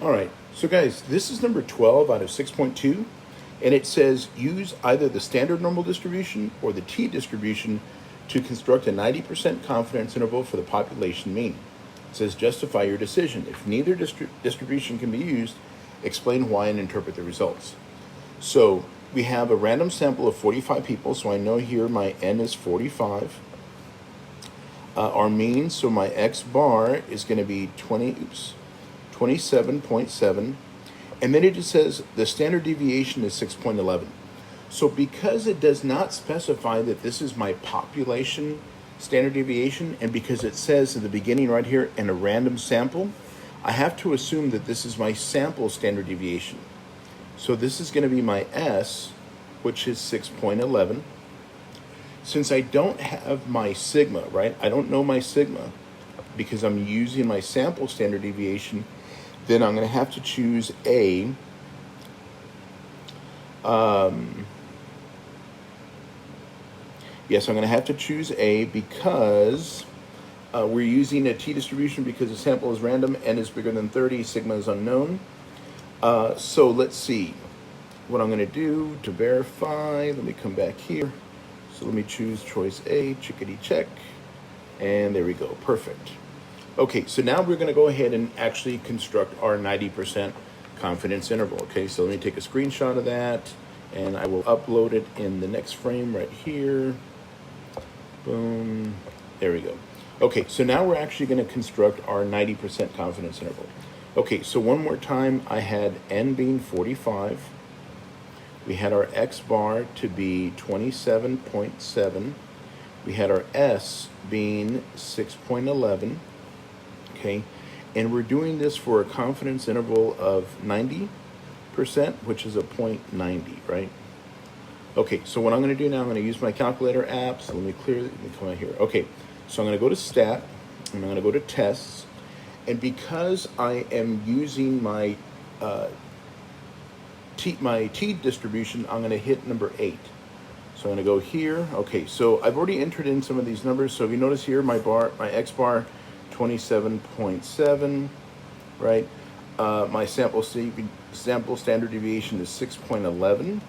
All right, so guys, this is number 12 out of 6.2, and it says use either the standard normal distribution or the t-distribution to construct a 90% confidence interval for the population mean. It says justify your decision. If neither distribution can be used, explain why and interpret the results. So we have a random sample of 45 people, so I know here my n is 45. Our mean, so my x bar is going to be 27.7, and then it just says the standard deviation is 6.11. So because it does not specify that this is my population standard deviation, and because it says at the beginning right here in a random sample, I have to assume that this is my sample standard deviation. So this is going to be my S, which is 6.11. Since I don't have my sigma, right? I don't know my sigma because I'm using my sample standard deviation, then I'm going to have to choose A. Yes, I'm going to have to choose A because we're using a t-distribution because the sample is random, n is bigger than 30, sigma is unknown. So let's see what I'm going to do to verify. Let me come back here. So let me choose choice A, chickadee check, and there we go, perfect. Okay, so now we're going to go ahead and actually construct our 90% confidence interval. Okay, so let me take a screenshot of that, and I will upload it in the next frame right here. Boom, there we go. Okay, so now we're actually going to construct our 90% confidence interval. Okay, so one more time, I had n being 45. We had our x bar to be 27.7. We had our s being 6.11. Okay, and we're doing this for a confidence interval of 90%, which is a 0.90, right? Okay, so what I'm going to do now, I'm going to use my calculator app. So let me come out here. Okay, so I'm going to go to stat, and I'm going to go to tests, and because I am using my t distribution, I'm going to hit number 8. So I'm going to go here. Okay, so I've already entered in some of these numbers. So if you notice here, my x bar, 27.7, right? My sample standard deviation is 6.11.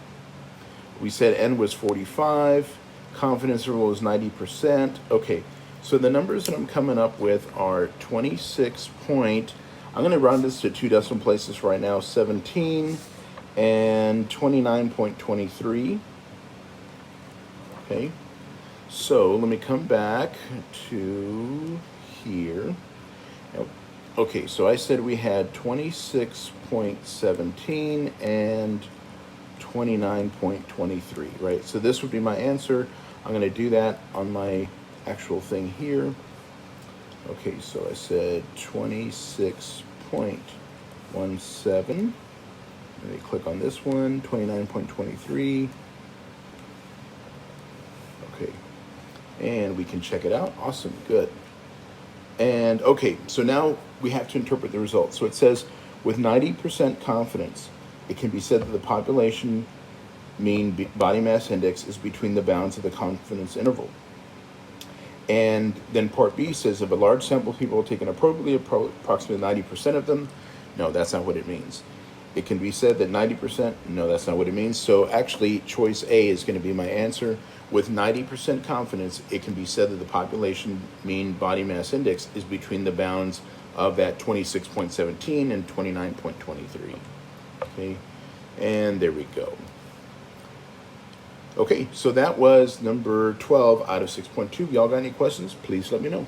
We said n was 45. Confidence interval is 90%. Okay, so the numbers that I'm coming up with are 26 point. I'm going to round this to 2 decimal places right now. 17 and 29.23. Okay, so let me come back to here. Okay, so I said we had 26.17 and 29.23, right? So this would be my answer. I'm going to do that on my actual thing here. Okay, so I said 26.17. Let me click on this one, 29.23. Okay, and we can check it out. Awesome, good. And okay, so now we have to interpret the results. So it says, with 90% confidence, it can be said that the population mean body mass index is between the bounds of the confidence interval. And then part B says, if a large sample of people taken appropriately, approximately 90% of them, no, that's not what it means. It can be said that 90%, no, that's not what it means. So actually, choice A is going to be my answer. With 90% confidence, it can be said that the population mean body mass index is between the bounds of that 26.17 and 29.23. Okay, and there we go. Okay, so that was number 12 out of 6.2. Y'all got any questions? Please let me know.